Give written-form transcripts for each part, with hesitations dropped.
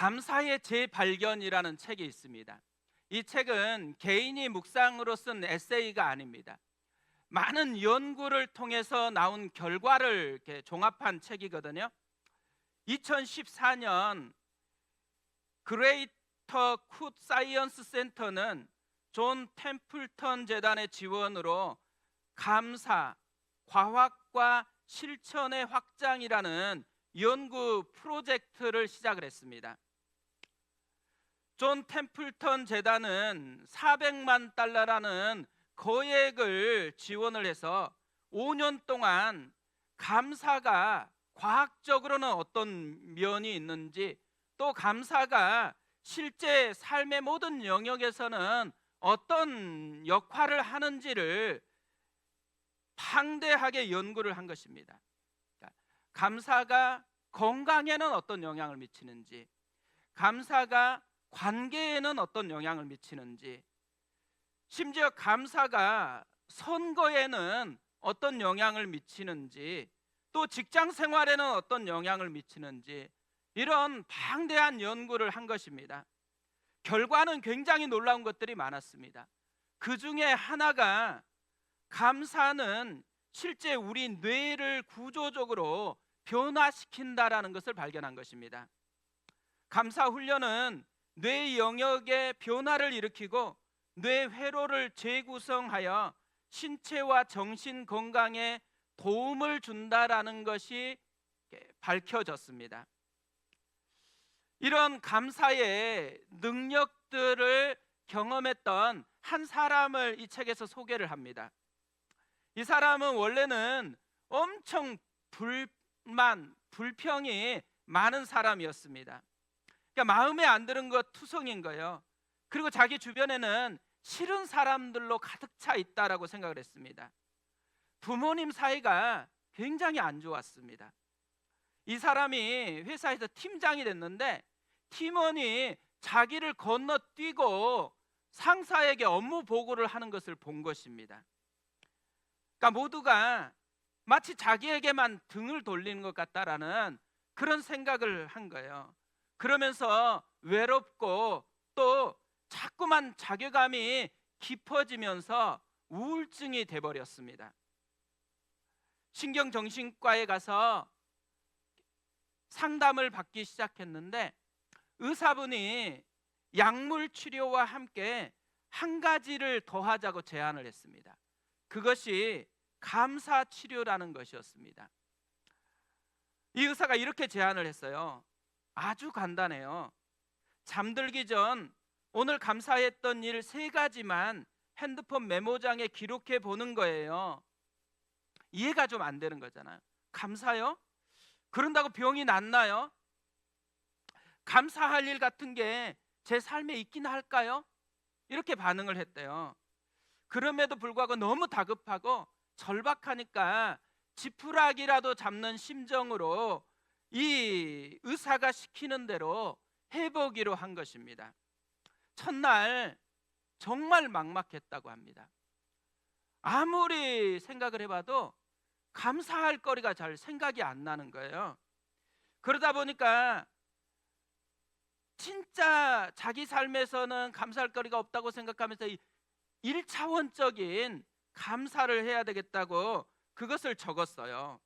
감사의 재발견이라는 책이 있습니다. 이 책은 개인이 묵상으로 쓴 에세이가 아닙니다. 많은 연구를 통해서 나온 결과를 이렇게 종합한 책이거든요. 2014년 그레이터 굿 사이언스 센터는 존 템플턴 재단의 지원으로 감사, 과학과 실천의 확장이라는 연구 프로젝트를 시작을 했습니다. 존 템플턴 재단은 400만 달러라는 거액을 지원을 해서 5년 동안 감사가 과학적으로는 어떤 면이 있는지, 또 감사가 실제 삶의 모든 영역에서는 어떤 역할을 하는지를 방대하게 연구를 한 것입니다. 감사가 건강에는 어떤 영향을 미치는지, 감사가 관계에는 어떤 영향을 미치는지, 심지어 감사가 선거에는 어떤 영향을 미치는지, 또 직장 생활에는 어떤 영향을 미치는지, 이런 방대한 연구를 한 것입니다. 결과는 굉장히 놀라운 것들이 많았습니다. 그 중에 하나가 감사는 실제 우리 뇌를 구조적으로 변화시킨다라는 것을 발견한 것입니다. 감사 훈련은 뇌 영역의 변화를 일으키고 뇌 회로를 재구성하여 신체와 정신 건강에 도움을 준다라는 것이 밝혀졌습니다. 이런 감사의 능력들을 경험했던 한 사람을 이 책에서 소개를 합니다. 이 사람은 원래는 엄청 불평이 많은 사람이었습니다. 그러니까 마음에 안 드는 것 투성인 거예요. 그리고 자기 주변에는 싫은 사람들로 가득 차 있다라고 생각을 했습니다. 부모님 사이가 굉장히 안 좋았습니다. 이 사람이 회사에서 팀장이 됐는데 팀원이 자기를 건너뛰고 상사에게 업무 보고를 하는 것을 본 것입니다. 그러니까 모두가 마치 자기에게만 등을 돌리는 것 같다라는 그런 생각을 한 거예요. 그러면서 외롭고 또 자꾸만 자괴감이 깊어지면서 우울증이 돼버렸습니다. 신경정신과에 가서 상담을 받기 시작했는데 의사분이 약물 치료와 함께 한 가지를 더하자고 제안을 했습니다. 그것이 감사 치료라는 것이었습니다. 이 의사가 이렇게 제안을 했어요. 아주 간단해요. 잠들기 전 오늘 감사했던 일 3가지만 핸드폰 메모장에 기록해 보는 거예요. 이해가 좀 안 되는 거잖아요. 감사요? 그런다고 병이 낫나요? 감사할 일 같은 게 제 삶에 있긴 할까요? 이렇게 반응을 했대요. 그럼에도 불구하고 너무 다급하고 절박하니까 지푸라기라도 잡는 심정으로 이 의사가 시키는 대로 해보기로 한 것입니다. 첫날 정말 막막했다고 합니다. 아무리 생각을 해봐도 감사할 거리가 잘 생각이 안 나는 거예요. 그러다 보니까 진짜 자기 삶에서는 감사할 거리가 없다고 생각하면서 1차원적인 감사를 해야 되겠다고 그것을 적었어요.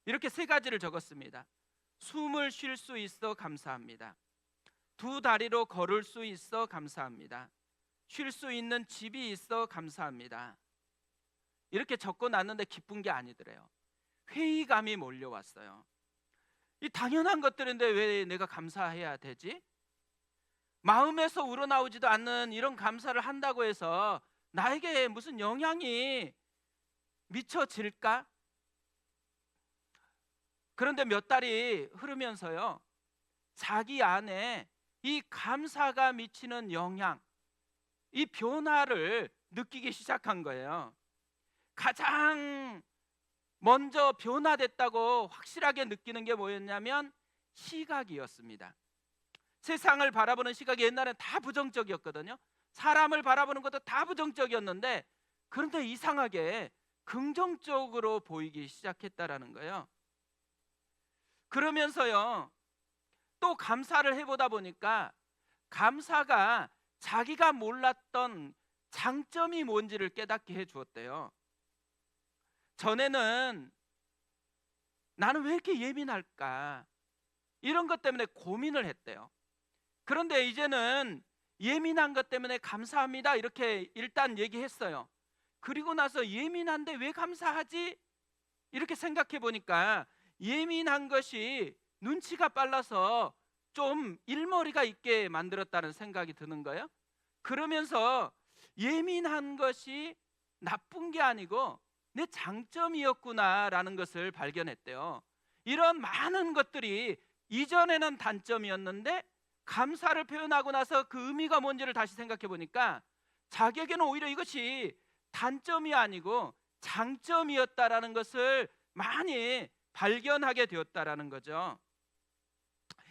이렇게 3가지를 적었습니다. 숨을 쉴 수 있어 감사합니다. 2다리로 걸을 수 있어 감사합니다. 쉴 수 있는 집이 있어 감사합니다. 이렇게 적고 났는데 기쁜 게 아니더래요. 회의감이 몰려왔어요. 이 당연한 것들인데 왜 내가 감사해야 되지? 마음에서 우러나오지도 않는 이런 감사를 한다고 해서 나에게 무슨 영향이 미쳐질까? 그런데 몇 달이 흐르면서요, 자기 안에 이 감사가 미치는 영향, 이 변화를 느끼기 시작한 거예요. 가장 먼저 변화됐다고 확실하게 느끼는 게 뭐였냐면 시각이었습니다. 세상을 바라보는 시각이 옛날엔 다 부정적이었거든요. 사람을 바라보는 것도 다 부정적이었는데, 그런데 이상하게 긍정적으로 보이기 시작했다라는 거예요. 그러면서요, 또 감사를 해보다 보니까 감사가 자기가 몰랐던 장점이 뭔지를 깨닫게 해주었대요. 전에는 나는 왜 이렇게 예민할까? 이런 것 때문에 고민을 했대요. 그런데 이제는 예민한 것 때문에 감사합니다 이렇게 일단 얘기했어요. 그리고 나서 예민한데 왜 감사하지? 이렇게 생각해 보니까 예민한 것이 눈치가 빨라서 좀 일머리가 있게 만들었다는 생각이 드는 거예요. 그러면서 예민한 것이 나쁜 게 아니고 내 장점이었구나라는 것을 발견했대요. 이런 많은 것들이 이전에는 단점이었는데 감사를 표현하고 나서 그 의미가 뭔지를 다시 생각해 보니까 자기에게는 오히려 이것이 단점이 아니고 장점이었다라는 것을 많이 발견하게 되었다라는 거죠.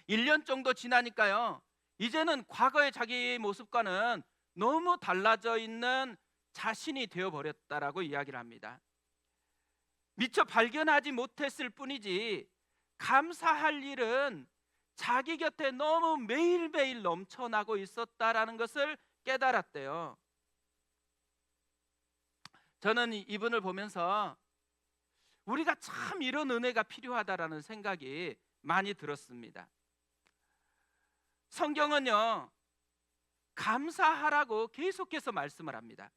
1년 정도 지나니까요, 이제는 과거의 자기 모습과는 너무 달라져 있는 자신이 되어버렸다라고 이야기를 합니다. 미처 발견하지 못했을 뿐이지 감사할 일은 자기 곁에 너무 매일매일 넘쳐나고 있었다라는 것을 깨달았대요. 저는 이분을 보면서 우리가 참 이런 은혜가 필요하다라는 생각이 많이 들었습니다. 성경은요, 감사하라고 계속해서 말씀을 합니다.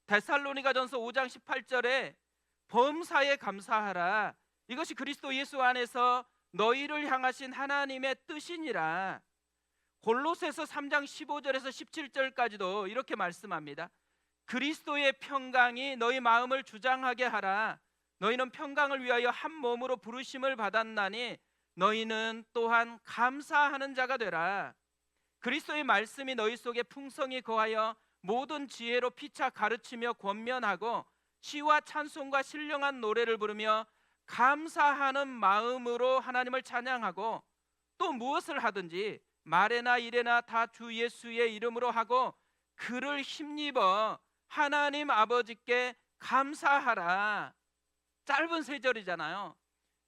데살로니가전서 5장 18절에 범사에 감사하라, 이것이 그리스도 예수 안에서 너희를 향하신 하나님의 뜻이니라. 골로새서 3장 15절에서 17절까지도 이렇게 말씀합니다. 그리스도의 평강이 너희 마음을 주장하게 하라. 너희는 평강을 위하여 한 몸으로 부르심을 받았나니 너희는 또한 감사하는 자가 되라. 그리스도의 말씀이 너희 속에 풍성히 거하여 모든 지혜로 피차 가르치며 권면하고 시와 찬송과 신령한 노래를 부르며 감사하는 마음으로 하나님을 찬양하고 또 무엇을 하든지 말에나 일에나 다 주 예수의 이름으로 하고 그를 힘입어 하나님 아버지께 감사하라. 짧은 세 절이잖아요.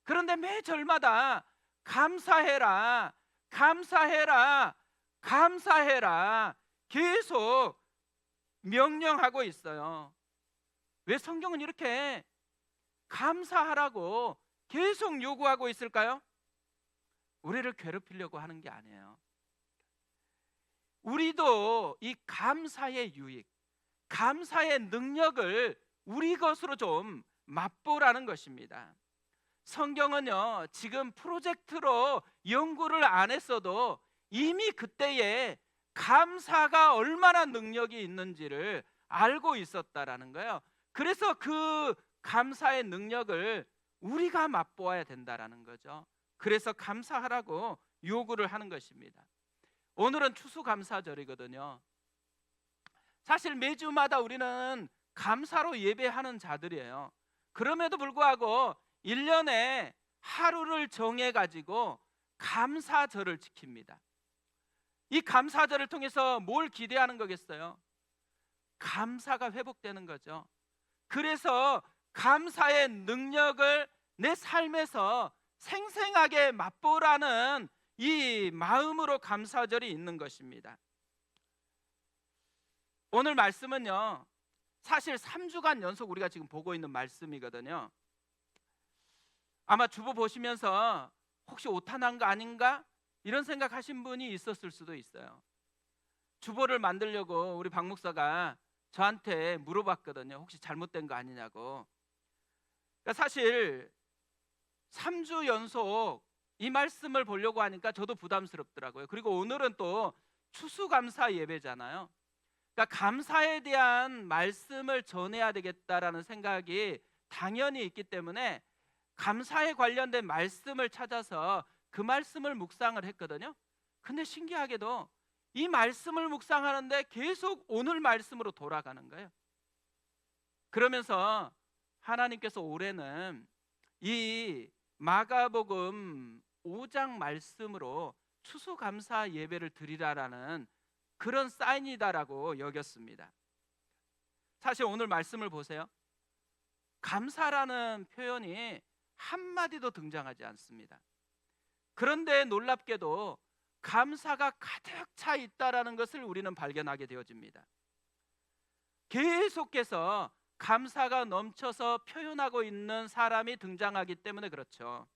그런데 매 절마다 감사해라, 감사해라, 감사해라 계속 명령하고 있어요. 왜 성경은 이렇게 감사하라고 계속 요구하고 있을까요? 우리를 괴롭히려고 하는 게 아니에요. 우리도 이 감사의 유익, 감사의 능력을 우리 것으로 좀 맛보라는 것입니다. 성경은요, 지금 프로젝트로 연구를 안 했어도 이미 그때에 감사가 얼마나 능력이 있는지를 알고 있었다라는 거예요. 그래서 그 감사의 능력을 우리가 맛보아야 된다라는 거죠. 그래서 감사하라고 요구를 하는 것입니다. 오늘은 추수감사절이거든요. 사실 매주마다 우리는 감사로 예배하는 자들이에요. 그럼에도 불구하고 1년에 하루를 정해가지고 감사절을 지킵니다. 이 감사절을 통해서 뭘 기대하는 거겠어요? 감사가 회복되는 거죠. 그래서 감사의 능력을 내 삶에서 생생하게 맛보라는 이 마음으로 감사절이 있는 것입니다. 오늘 말씀은요, 사실 3주간 연속 우리가 지금 보고 있는 말씀이거든요. 아마 주보 보시면서 혹시 오타난 거 아닌가? 이런 생각하신 분이 있었을 수도 있어요. 주보를 만들려고 우리 박 목사가 저한테 물어봤거든요. 혹시 잘못된 거 아니냐고. 그러니까 사실 3주 연속 이 말씀을 보려고 하니까 저도 부담스럽더라고요. 그리고 오늘은 또 추수감사 예배잖아요. 그러니까 감사에 대한 말씀을 전해야 되겠다라는 생각이 당연히 있기 때문에 감사에 관련된 말씀을 찾아서 그 말씀을 묵상을 했거든요. 근데 신기하게도 이 말씀을 묵상하는데 계속 오늘 말씀으로 돌아가는 거예요. 그러면서 하나님께서 올해는 이 마가복음 5장 말씀으로 추수감사 예배를 드리라라는 그런 사인이다라고 여겼습니다. 사실 오늘 말씀을 보세요. 감사라는 표현이 한마디도 등장하지 않습니다. 그런데 놀랍게도 감사가 가득 차 있다라는 것을 우리는 발견하게 되어집니다. 계속해서 감사가 넘쳐서 표현하고 있는 사람이 등장하기 때문에 그렇죠.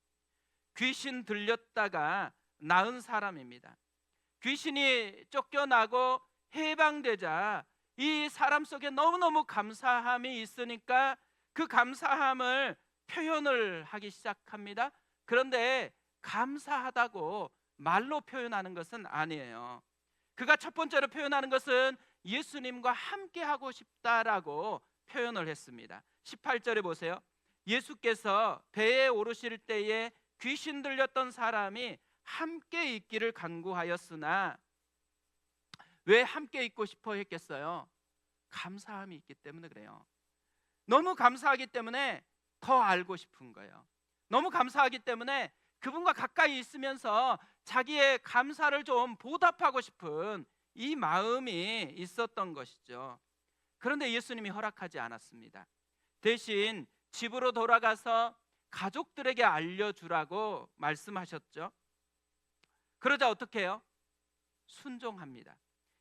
귀신 들렸다가 나은 사람입니다. 귀신이 쫓겨나고 해방되자 이 사람 속에 너무너무 감사함이 있으니까 그 감사함을 표현을 하기 시작합니다. 그런데 감사하다고 말로 표현하는 것은 아니에요. 그가 첫 번째로 표현하는 것은 예수님과 함께 하고 싶다라고 표현을 했습니다. 18절에 보세요. 예수께서 배에 오르실 때에 귀신 들렸던 사람이 함께 있기를 간구하였으나, 왜 함께 있고 싶어 했겠어요? 감사함이 있기 때문에 그래요. 너무 감사하기 때문에 더 알고 싶은 거예요. 너무 감사하기 때문에 그분과 가까이 있으면서 자기의 감사를 좀 보답하고 싶은 이 마음이 있었던 것이죠. 그런데 예수님이 허락하지 않았습니다. 대신 집으로 돌아가서 가족들에게 알려주라고 말씀하셨죠. 그러자 어떻게 해요? 순종합니다.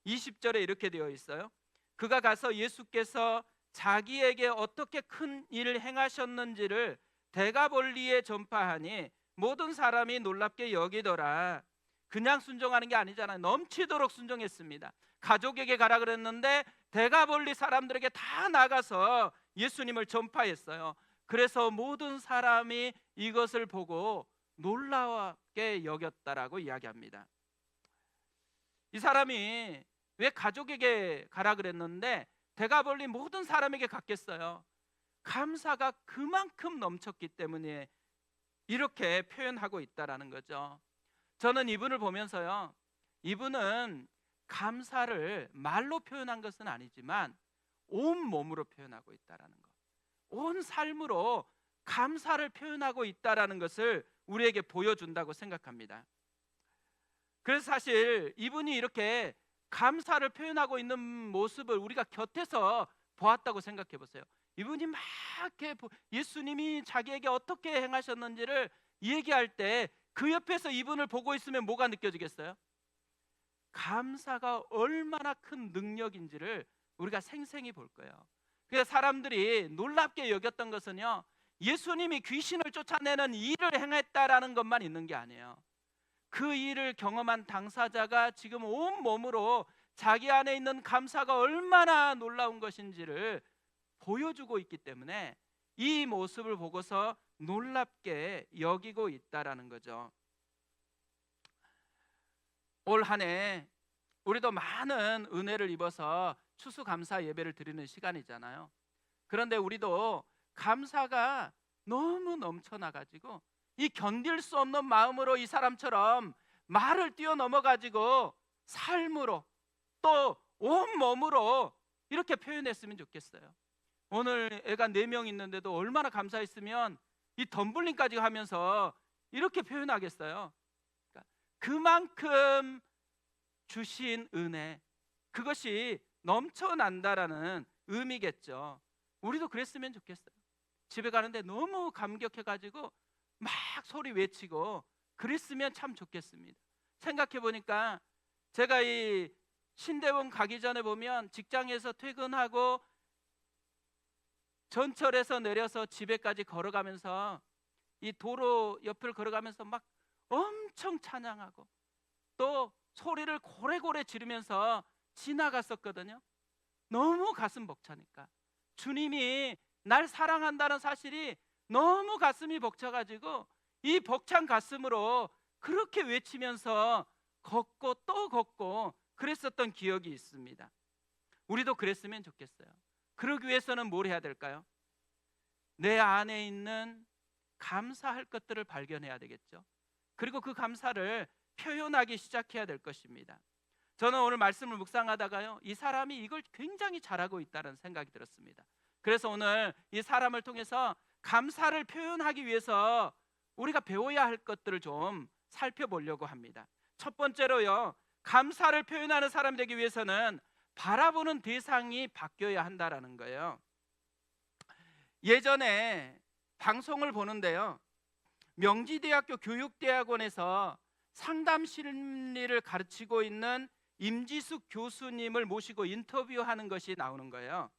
20절에 이렇게 되어 있어요. 그가 가서 예수께서 자기에게 어떻게 큰 일을 행하셨는지를 데가볼리에 전파하니 모든 사람이 놀랍게 여기더라. 그냥 순종하는 게 아니잖아요. 넘치도록 순종했습니다. 가족에게 가라 그랬는데 데가볼리 사람들에게 다 나가서 예수님을 전파했어요. 그래서 모든 사람이 이것을 보고 놀랍게 여겼다라고 이야기합니다. 이 사람이 왜 가족에게 가라 그랬는데 데가볼리 모든 사람에게 갔겠어요? 감사가 그만큼 넘쳤기 때문에 이렇게 표현하고 있다라는 거죠. 저는 이분을 보면서요, 이분은 감사를 말로 표현한 것은 아니지만 온 몸으로 표현하고 있다라는 것, 온 삶으로 감사를 표현하고 있다라는 것을 우리에게 보여준다고 생각합니다. 그래서 사실 이분이 이렇게 감사를 표현하고 있는 모습을 우리가 곁에서 보았다고 생각해 보세요. 이분이 막 이렇게 예수님이 자기에게 어떻게 행하셨는지를 얘기할 때 그 옆에서 이분을 보고 있으면 뭐가 느껴지겠어요? 감사가 얼마나 큰 능력인지를 우리가 생생히 볼 거예요. 그래서 사람들이 놀랍게 여겼던 것은요, 예수님이 귀신을 쫓아내는 일을 행했다라는 것만 있는 게 아니에요. 그 일을 경험한 당사자가 지금 온 몸으로 자기 안에 있는 감사가 얼마나 놀라운 것인지를 보여주고 있기 때문에 이 모습을 보고서 놀랍게 여기고 있다라는 거죠. 올 한 해 우리도 많은 은혜를 입어서 추수감사 예배를 드리는 시간이잖아요. 그런데 우리도 감사가 너무 넘쳐나가지고 이 견딜 수 없는 마음으로 이 사람처럼 말을 뛰어넘어가지고 삶으로 또 온몸으로 이렇게 표현했으면 좋겠어요. 오늘 애가 4명 있는데도 얼마나 감사했으면 이 덤블링까지 하면서 이렇게 표현하겠어요. 그러니까 그만큼 주신 은혜, 그것이 넘쳐난다라는 의미겠죠. 우리도 그랬으면 좋겠어요. 집에 가는데 너무 감격해가지고 막 소리 외치고 그랬으면 참 좋겠습니다. 생각해 보니까 제가 이 신대원 가기 전에 보면 직장에서 퇴근하고 전철에서 내려서 집에까지 걸어가면서 이 도로 옆을 걸어가면서 막 엄청 찬양하고 또 소리를 고래고래 지르면서 지나갔었거든요. 너무 가슴 벅차니까 주님이 날 사랑한다는 사실이 너무 가슴이 벅차가지고 이 벅찬 가슴으로 그렇게 외치면서 걷고 또 걷고 그랬었던 기억이 있습니다. 우리도 그랬으면 좋겠어요. 그러기 위해서는 뭘 해야 될까요? 내 안에 있는 감사할 것들을 발견해야 되겠죠. 그리고 그 감사를 표현하기 시작해야 될 것입니다. 저는 오늘 말씀을 묵상하다가요, 이 사람이 이걸 굉장히 잘하고 있다는 생각이 들었습니다. 그래서 오늘 이 사람을 통해서 감사를 표현하기 위해서 우리가 배워야 할 것들을 좀 살펴보려고 합니다. 첫 번째로요, 감사를 표현하는 사람이 되기 위해서는 바라보는 대상이 바뀌어야 한다라는 거예요. 예전에 방송을 보는데요, 명지대학교 교육대학원에서 상담 심리를 가르치고 있는 임지숙 교수님을 모시고 인터뷰하는 것이 나오는 거예요.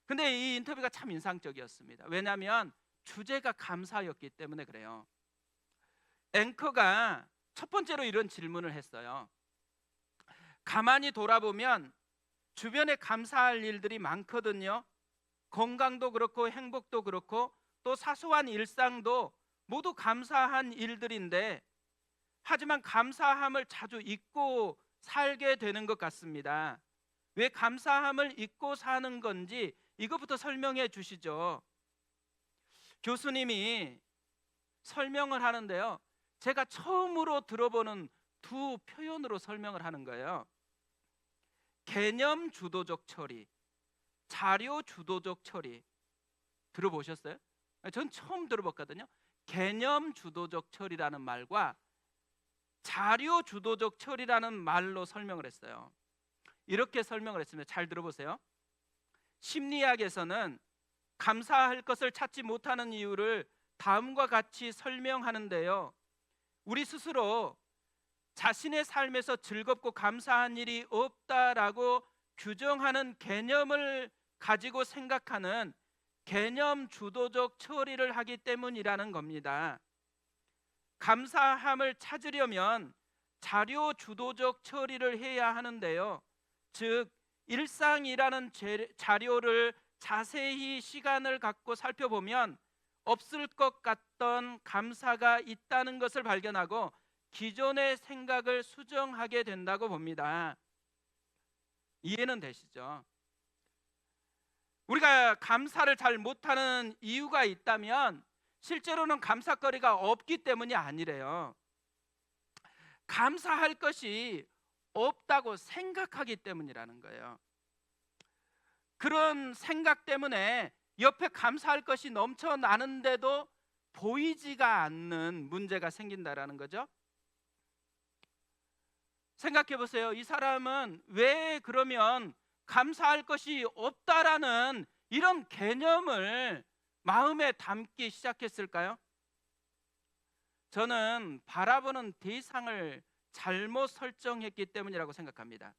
근데 이 인터뷰가 참 인상적이었습니다. 왜냐하면 주제가 감사였기 때문에 그래요. 앵커가 첫 번째로 이런 질문을 했어요. 가만히 돌아보면 주변에 감사할 일들이 많거든요. 건강도 그렇고 행복도 그렇고 또 사소한 일상도 모두 감사한 일들인데, 하지만 감사함을 자주 잊고 살게 되는 것 같습니다. 왜 감사함을 잊고 사는 건지 이것부터 설명해 주시죠. 교수님이 설명을 하는데요, 제가 처음으로 들어보는 두 표현으로 설명을 하는 거예요. 개념 주도적 처리, 자료 주도적 처리. 들어보셨어요? 전 처음 들어봤거든요. 개념 주도적 처리라는 말과 자료 주도적 처리라는 말로 설명을 했어요. 이렇게 설명을 했습니다. 잘 들어보세요. 심리학에서는 감사할 것을 찾지 못하는 이유를 다음과 같이 설명하는데요, 우리 스스로 자신의 삶에서 즐겁고 감사한 일이 없다라고 규정하는 개념을 가지고 생각하는 개념 주도적 처리를 하기 때문이라는 겁니다. 감사함을 찾으려면 자료 주도적 처리를 해야 하는데요, 즉 일상이라는 자료를 자세히 시간을 갖고 살펴보면 없을 것 같던 감사가 있다는 것을 발견하고 기존의 생각을 수정하게 된다고 봅니다. 이해는 되시죠? 우리가 감사를 잘 못하는 이유가 있다면 실제로는 감사거리가 없기 때문이 아니래요. 감사할 것이 없다고 생각하기 때문이라는 거예요. 그런 생각 때문에 옆에 감사할 것이 넘쳐나는데도 보이지가 않는 문제가 생긴다라는 거죠. 생각해 보세요. 이 사람은 왜 그러면 감사할 것이 없다라는 이런 개념을 마음에 담기 시작했을까요? 저는 바라보는 대상을 잘못 설정했기 때문이라고 생각합니다.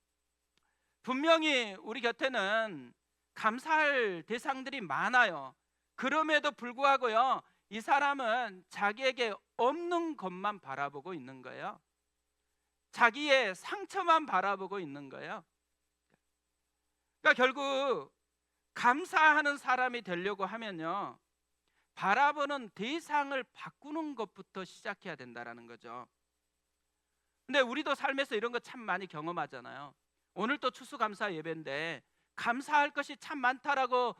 분명히 우리 곁에는 감사할 대상들이 많아요. 그럼에도 불구하고요, 이 사람은 자기에게 없는 것만 바라보고 있는 거예요. 자기의 상처만 바라보고 있는 거예요. 그러니까 결국 감사하는 사람이 되려고 하면요, 바라보는 대상을 바꾸는 것부터 시작해야 된다라는 거죠. 근데 우리도 삶에서 이런 거 참 많이 경험하잖아요. 오늘 또 추수감사 예배인데 감사할 것이 참 많다라고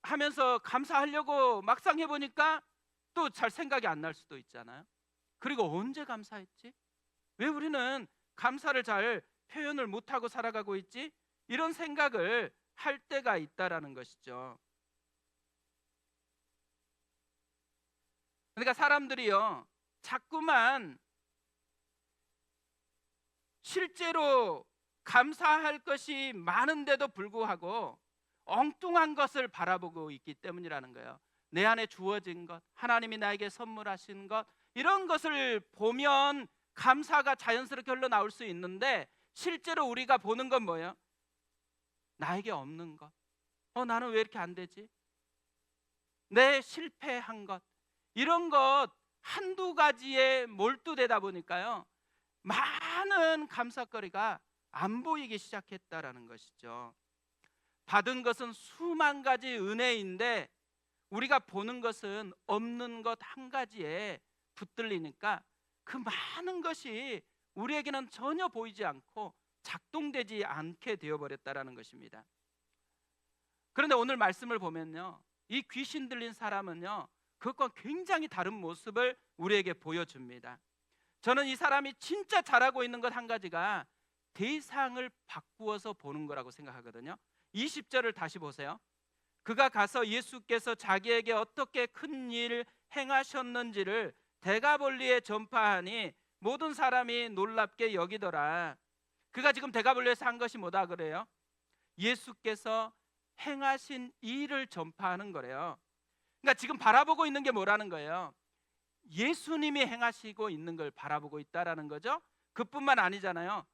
하면서 감사하려고 막상 해보니까 또 잘 생각이 안 날 수도 있잖아요. 그리고 언제 감사했지? 왜 우리는 감사를 잘 표현을 못하고 살아가고 있지? 이런 생각을 할 때가 있다라는 것이죠. 그러니까 사람들이요, 자꾸만 실제로 감사할 것이 많은데도 불구하고 엉뚱한 것을 바라보고 있기 때문이라는 거예요. 내 안에 주어진 것, 하나님이 나에게 선물하신 것, 이런 것을 보면 감사가 자연스럽게 흘러나올 수 있는데, 실제로 우리가 보는 건 뭐예요? 나에게 없는 것. 나는 왜 이렇게 안 되지? 내 실패한 것, 이런 것 한두 가지에 몰두되다 보니까요, 많은 감사거리가 안 보이기 시작했다라는 것이죠. 받은 것은 수만 가지 은혜인데 우리가 보는 것은 없는 것 한 가지에 붙들리니까 그 많은 것이 우리에게는 전혀 보이지 않고 작동되지 않게 되어버렸다라는 것입니다. 그런데 오늘 말씀을 보면요, 이 귀신 들린 사람은요, 그것과 굉장히 다른 모습을 우리에게 보여줍니다. 저는 이 사람이 진짜 잘하고 있는 것 한 가지가 대상을 바꾸어서 보는 거라고 생각하거든요. 20절을 다시 보세요. 그가 가서 예수께서 자기에게 어떻게 큰 일 행하셨는지를 데가볼리에 전파하니 모든 사람이 놀랍게 여기더라. 그가 지금 데가볼리에서 한 것이 뭐다 그래요? 예수께서 행하신 일을 전파하는 거래요. 그러니까 지금 바라보고 있는 게 뭐라는 거예요? 예수님이 행하시고 있는 걸 바라보고 있다라는 거죠. 그뿐만 아니잖아요.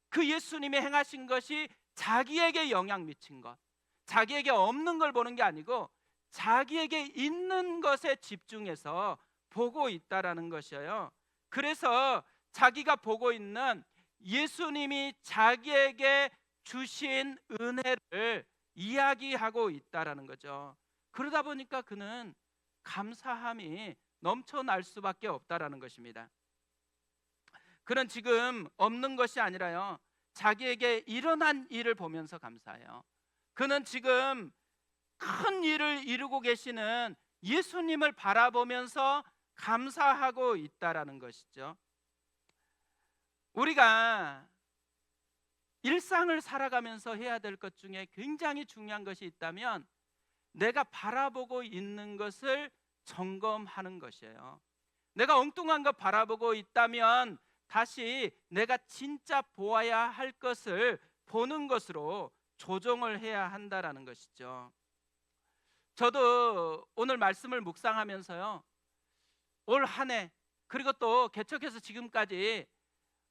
그 예수님이 행하신 것이 자기에게 영향 미친 것, 자기에게 없는 걸 보는 게 아니고 자기에게 있는 것에 집중해서 보고 있다라는 것이에요. 그래서 자기가 보고 있는 예수님이 자기에게 주신 은혜를 이야기하고 있다라는 거죠. 그러다 보니까 그는 감사함이 넘쳐날 수밖에 없다라는 것입니다. 그는 지금 없는 것이 아니라요, 자기에게 일어난 일을 보면서 감사해요. 그는 지금 큰 일을 이루고 계시는 예수님을 바라보면서 감사하고 있다라는 것이죠. 우리가 일상을 살아가면서 해야 될 것 중에 굉장히 중요한 것이 있다면 내가 바라보고 있는 것을 점검하는 것이에요. 내가 엉뚱한 것 바라보고 있다면 다시 내가 진짜 보아야 할 것을 보는 것으로 조정을 해야 한다라는 것이죠. 저도 오늘 말씀을 묵상하면서요, 올 한 해 그리고 또 개척해서 지금까지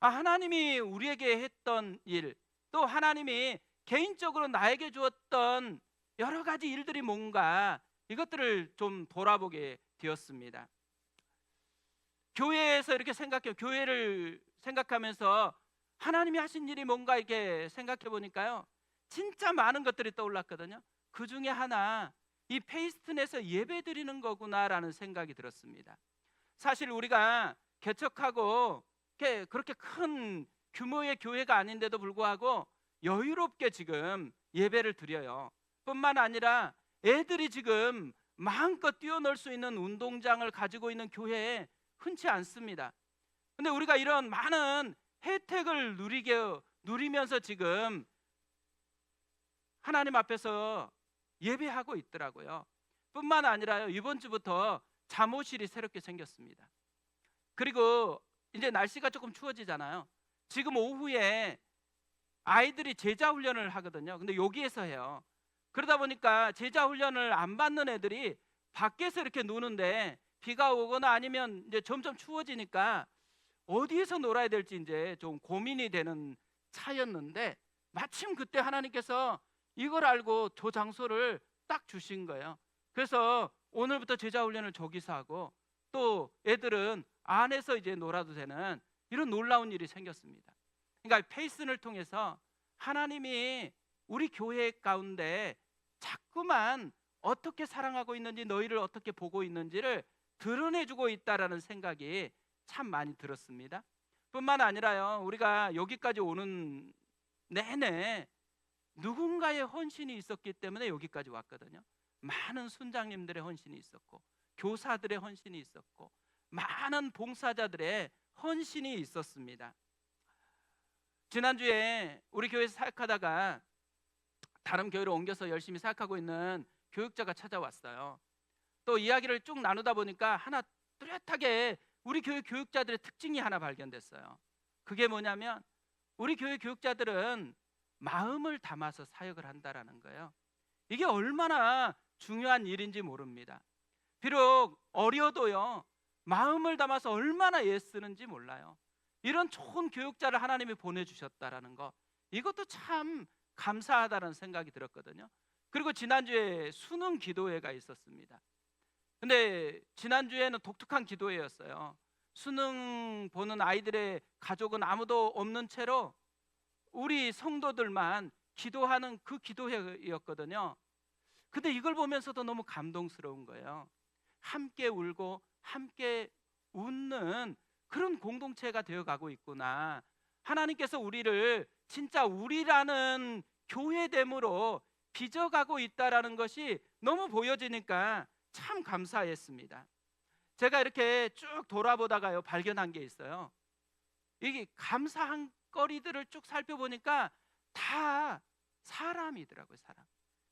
하나님이 우리에게 했던 일, 또 하나님이 개인적으로 나에게 주었던 여러 가지 일들이 뭔가, 이것들을 좀 돌아보게 되었습니다. 교회에서 이렇게 생각해요. 교회를 생각하면서 하나님이 하신 일이 뭔가 이렇게 생각해 보니까요, 진짜 많은 것들이 떠올랐거든요. 그 중에 하나, 이 페이스튼에서 예배 드리는 거구나라는 생각이 들었습니다. 사실 우리가 개척하고 그렇게 큰 규모의 교회가 아닌데도 불구하고 여유롭게 지금 예배를 드려요. 뿐만 아니라 애들이 지금 마음껏 뛰어놀 수 있는 운동장을 가지고 있는 교회에 흔치 않습니다. 근데 우리가 이런 많은 혜택을 누리면서 지금 하나님 앞에서 예배하고 있더라고요. 뿐만 아니라요, 이번 주부터 잠옷실이 새롭게 생겼습니다. 그리고 이제 날씨가 조금 추워지잖아요. 지금 오후에 아이들이 제자 훈련을 하거든요. 근데 여기에서 해요. 그러다 보니까 제자 훈련을 안 받는 애들이 밖에서 이렇게 노는데, 비가 오거나 아니면 이제 점점 추워지니까 어디에서 놀아야 될지 이제 좀 고민이 되는 차였는데, 마침 그때 하나님께서 이걸 알고 저 장소를 딱 주신 거예요. 그래서 오늘부터 제자 훈련을 저기서 하고, 또 애들은 안에서 이제 놀아도 되는 이런 놀라운 일이 생겼습니다. 그러니까 페이슨을 통해서 하나님이 우리 교회 가운데 자꾸만 어떻게 사랑하고 있는지, 너희를 어떻게 보고 있는지를 드러내주고 있다라는 생각이 참 많이 들었습니다. 뿐만 아니라요, 우리가 여기까지 오는 내내 누군가의 헌신이 있었기 때문에 여기까지 왔거든요. 많은 순장님들의 헌신이 있었고, 교사들의 헌신이 있었고, 많은 봉사자들의 헌신이 있었습니다. 지난주에 우리 교회에서 사역하다가 다른 교회로 옮겨서 열심히 사역하고 있는 교육자가 찾아왔어요. 또 이야기를 쭉 나누다 보니까 하나 뚜렷하게 우리 교회 교육자들의 특징이 하나 발견됐어요. 그게 뭐냐면, 우리 교회 교육자들은 마음을 담아서 사역을 한다라는 거예요. 이게 얼마나 중요한 일인지 모릅니다. 비록 어려도요, 마음을 담아서 얼마나 애쓰는지 몰라요. 이런 좋은 교육자를 하나님이 보내주셨다라는 거, 이것도 참 감사하다는 생각이 들었거든요. 그리고 지난주에 수능 기도회가 있었습니다. 근데 지난주에는 독특한 기도회였어요. 수능 보는 아이들의 가족은 아무도 없는 채로 우리 성도들만 기도하는 그 기도회였거든요. 근데 이걸 보면서도 너무 감동스러운 거예요. 함께 울고 함께 웃는 그런 공동체가 되어가고 있구나. 하나님께서 우리를 진짜 우리라는 교회됨으로 빚어가고 있다라는 것이 너무 보여지니까 참 감사했습니다. 제가 이렇게 쭉 돌아보다가요, 발견한 게 있어요. 이게 감사한 거리들을 쭉 살펴보니까 다 사람이더라고요. 사람.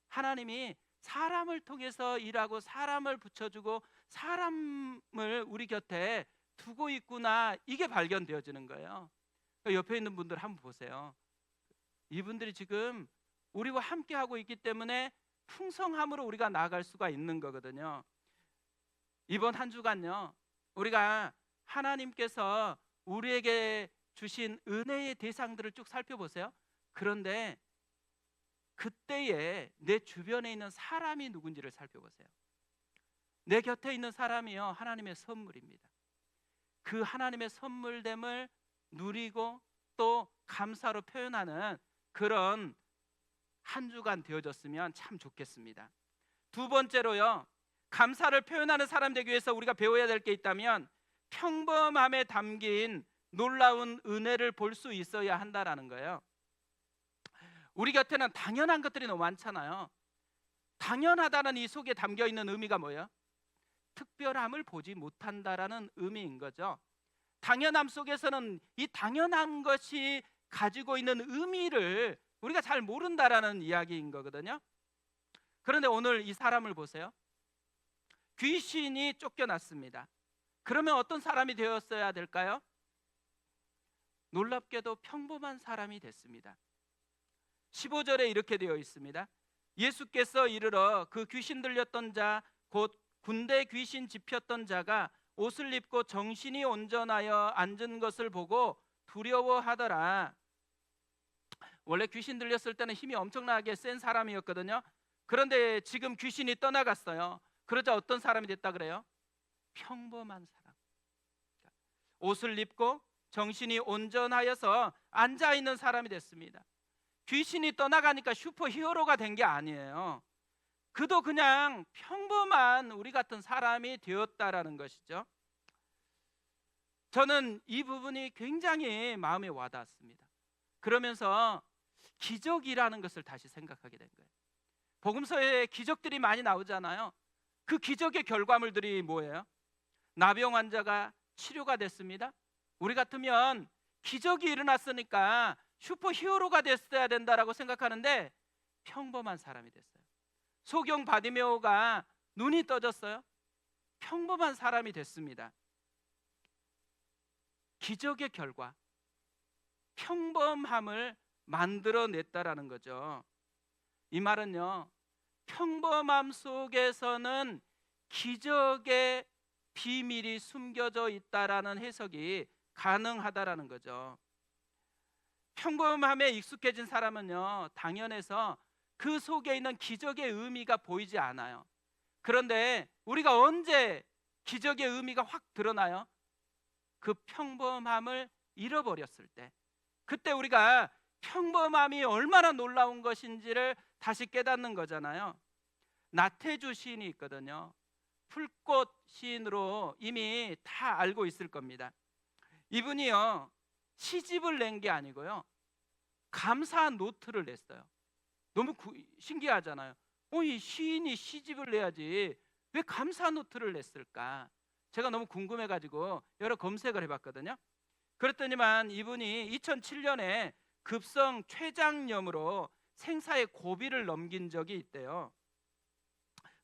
하나님이 사람을 통해서 일하고 사람을 붙여주고 사람을 우리 곁에 두고 있구나, 이게 발견되어지는 거예요. 옆에 있는 분들 한번 보세요. 이분들이 지금 우리와 함께 하고 있기 때문에 풍성함으로 우리가 나아갈 수가 있는 거거든요. 이번 한 주간요, 우리가 하나님께서 우리에게 주신 은혜의 대상들을 쭉 살펴보세요. 그런데 그때에 내 주변에 있는 사람이 누군지를 살펴보세요. 내 곁에 있는 사람이요, 하나님의 선물입니다. 그 하나님의 선물됨을 누리고 또 감사로 표현하는 그런 한 주간 되어졌으면 참 좋겠습니다. 두 번째로요, 감사를 표현하는 사람 되기 위해서 우리가 배워야 될 게 있다면 평범함에 담긴 놀라운 은혜를 볼 수 있어야 한다라는 거예요. 우리 곁에는 당연한 것들이 너무 많잖아요. 당연하다는 이 속에 담겨 있는 의미가 뭐예요? 특별함을 보지 못한다라는 의미인 거죠. 당연함 속에서는 이 당연한 것이 가지고 있는 의미를 우리가 잘 모른다라는 이야기인 거거든요. 그런데 오늘 이 사람을 보세요. 귀신이 쫓겨났습니다. 그러면 어떤 사람이 되었어야 될까요? 놀랍게도 평범한 사람이 됐습니다. 15절에 이렇게 되어 있습니다. 예수께서 이르러 그 귀신 들렸던 자, 곧 군대 귀신 집혔던 자가 옷을 입고 정신이 온전하여 앉은 것을 보고 두려워하더라. 원래 귀신 들렸을 때는 힘이 엄청나게 센 사람이었거든요. 그런데 지금 귀신이 떠나갔어요. 그러자 어떤 사람이 됐다 그래요? 평범한 사람. 옷을 입고 정신이 온전하여서 앉아있는 사람이 됐습니다. 귀신이 떠나가니까 슈퍼히어로가 된 게 아니에요. 그도 그냥 평범한 우리 같은 사람이 되었다라는 것이죠. 저는 이 부분이 굉장히 마음에 와닿았습니다. 그러면서 기적이라는 것을 다시 생각하게 된 거예요. 복음서에 기적들이 많이 나오잖아요. 그 기적의 결과물들이 뭐예요? 나병 환자가 치료가 됐습니다. 우리 같으면 기적이 일어났으니까 슈퍼히어로가 됐어야 된다라고 생각하는데 평범한 사람이 됐어요. 소경 바디메오가 눈이 떠졌어요. 평범한 사람이 됐습니다. 기적의 결과, 평범함을 만들어냈다라는 거죠. 이 말은요, 평범함 속에서는 기적의 비밀이 숨겨져 있다라는 해석이 가능하다라는 거죠. 평범함에 익숙해진 사람은요, 당연해서 그 속에 있는 기적의 의미가 보이지 않아요. 그런데 우리가 언제 기적의 의미가 확 드러나요? 그 평범함을 잃어버렸을 때, 그때 우리가 평범함이 얼마나 놀라운 것인지를 다시 깨닫는 거잖아요. 나태주 시인이 있거든요. 풀꽃 시인으로 이미 다 알고 있을 겁니다. 이분이요, 시집을 낸 게 아니고요, 감사 노트를 냈어요. 너무 신기하잖아요. 이 시인이 시집을 내야지 왜 감사 노트를 냈을까? 제가 너무 궁금해가지고 여러 검색을 해봤거든요. 그랬더니만 이분이 2007년에 급성 췌장염으로 생사의 고비를 넘긴 적이 있대요.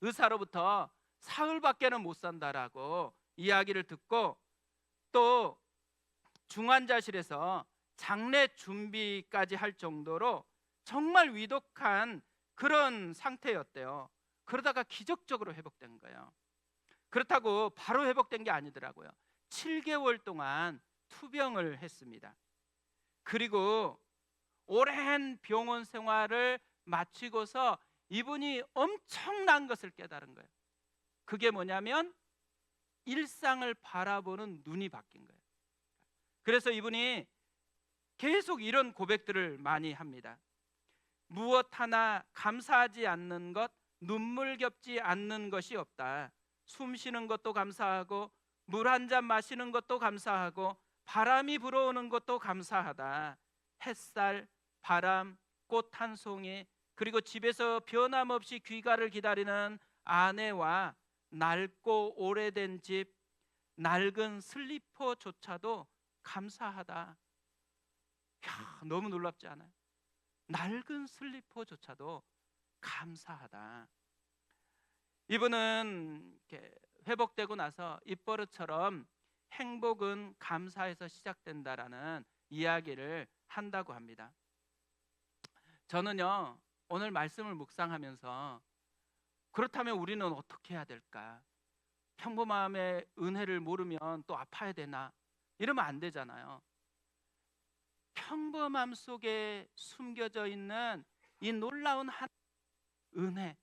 의사로부터 사흘밖에는 못 산다라고 이야기를 듣고 또 중환자실에서 장례 준비까지 할 정도로 정말 위독한 그런 상태였대요. 그러다가 기적적으로 회복된 거예요. 그렇다고 바로 회복된 게 아니더라고요. 7개월 동안 투병을 했습니다. 그리고 오랜 병원 생활을 마치고서 이분이 엄청난 것을 깨달은 거예요. 그게 뭐냐면 일상을 바라보는 눈이 바뀐 거예요. 그래서 이분이 계속 이런 고백들을 많이 합니다. 무엇 하나 감사하지 않는 것, 눈물 겹지 않는 것이 없다. 숨 쉬는 것도 감사하고 물 한 잔 마시는 것도 감사하고 바람이 불어오는 것도 감사하다. 햇살, 바람, 꽃 한 송이, 그리고 집에서 변함없이 귀가를 기다리는 아내와 낡고 오래된 집, 낡은 슬리퍼조차도 감사하다. 너무 놀랍지 않아요? 낡은 슬리퍼조차도 감사하다. 이분은 이렇게 회복되고 나서 입버릇처럼 행복은 감사에서 시작된다라는 이야기를 한다고 합니다. 저는요, 오늘 말씀을 묵상하면서 그렇다면 우리는 어떻게 해야 될까? 평범함의 은혜를 모르면 또 아파야 되나? 이러면 안 되잖아요. 평범함 속에 숨겨져 있는 이 놀라운 은혜,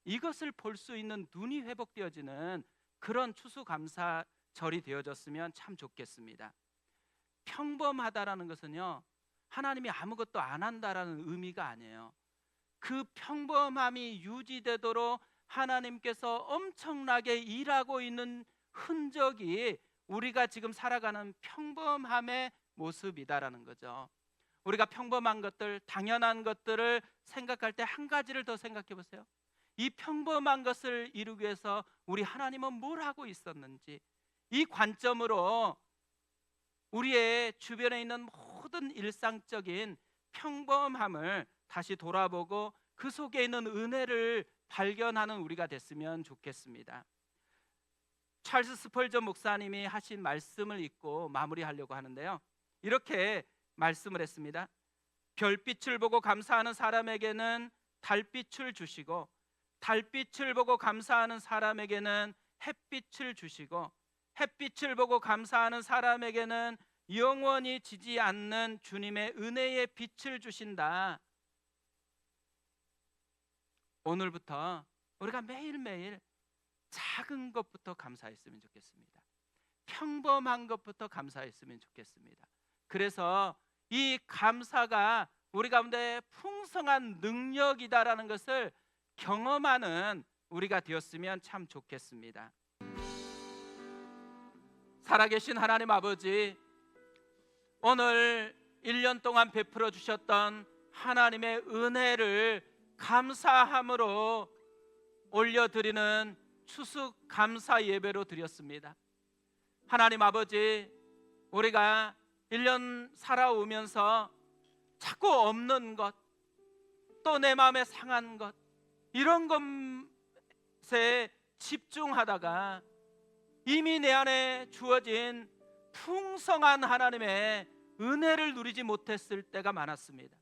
이것을 볼 수 있는 눈이 회복되어지는 그런 추수감사절이 되어졌으면 참 좋겠습니다. 평범하다라는 것은요, 하나님이 아무것도 안 한다라는 의미가 아니에요. 그 평범함이 유지되도록 하나님께서 엄청나게 일하고 있는 흔적이 우리가 지금 살아가는 평범함의 모습이다라는 거죠. 우리가 평범한 것들, 당연한 것들을 생각할 때 한 가지를 더 생각해 보세요. 이 평범한 것을 이루기 위해서 우리 하나님은 뭘 하고 있었는지, 이 관점으로 우리의 주변에 있는 모든 일상적인 평범함을 다시 돌아보고 그 속에 있는 은혜를 발견하는 우리가 됐으면 좋겠습니다. 찰스 스펄전 목사님이 하신 말씀을 읽고 마무리하려고 하는데요, 이렇게 말씀을 했습니다. 별빛을 보고 감사하는 사람에게는 달빛을 주시고, 달빛을 보고 감사하는 사람에게는 햇빛을 주시고, 햇빛을 보고 감사하는 사람에게는 영원히 지지 않는 주님의 은혜의 빛을 주신다. 오늘부터 우리가 매일매일 작은 것부터 감사했으면 좋겠습니다. 평범한 것부터 감사했으면 좋겠습니다. 그래서 이 감사가 우리 가운데 풍성한 능력이다라는 것을 경험하는 우리가 되었으면 참 좋겠습니다. 살아계신 하나님 아버지, 오늘 1년 동안 베풀어 주셨던 하나님의 은혜를 감사함으로 올려드리는 추수 감사 예배로 드렸습니다. 하나님 아버지, 우리가 1년 살아오면서 자꾸 없는 것, 또 내 마음에 상한 것, 이런 것에 집중하다가 이미 내 안에 주어진 풍성한 하나님의 은혜를 누리지 못했을 때가 많았습니다.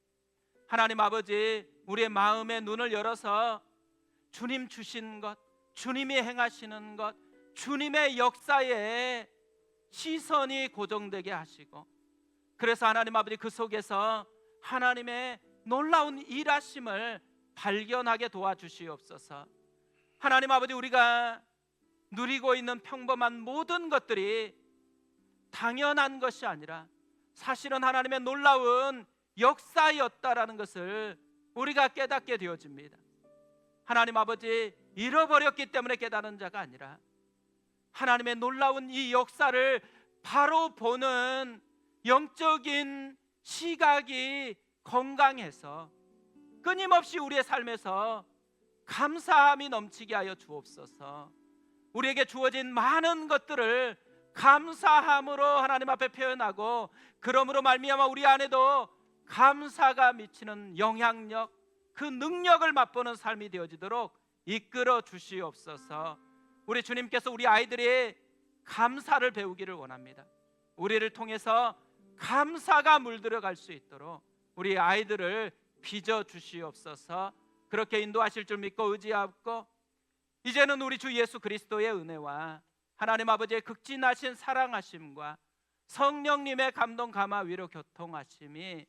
하나님 아버지, 우리의 마음의 눈을 열어서 주님 주신 것, 주님이 행하시는 것, 주님의 역사에 시선이 고정되게 하시고, 그래서 하나님 아버지 그 속에서 하나님의 놀라운 일하심을 발견하게 도와주시옵소서. 하나님 아버지, 우리가 누리고 있는 평범한 모든 것들이 당연한 것이 아니라 사실은 하나님의 놀라운 역사였다라는 것을 우리가 깨닫게 되어집니다. 하나님 아버지, 잃어버렸기 때문에 깨닫는 자가 아니라 하나님의 놀라운 이 역사를 바로 보는 영적인 시각이 건강해서 끊임없이 우리의 삶에서 감사함이 넘치게 하여 주옵소서. 우리에게 주어진 많은 것들을 감사함으로 하나님 앞에 표현하고, 그러므로 말미암아 우리 안에도 감사가 미치는 영향력, 그 능력을 맛보는 삶이 되어지도록 이끌어 주시옵소서. 우리 주님께서 우리 아이들이 감사를 배우기를 원합니다. 우리를 통해서 감사가 물들어갈 수 있도록 우리 아이들을 빚어 주시옵소서. 그렇게 인도하실 줄 믿고 의지하고, 이제는 우리 주 예수 그리스도의 은혜와 하나님 아버지의 극진하신 사랑하심과 성령님의 감동 감화 위로 교통하심이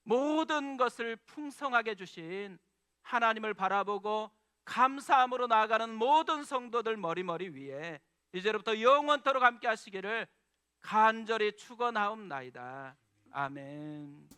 모든 것을 풍성하게 주신 하나님을 바라보고 감사함으로 나아가는 모든 성도들 머리머리 위에 이제부터 영원토록 함께 하시기를 간절히 축원하옵나이다. 아멘.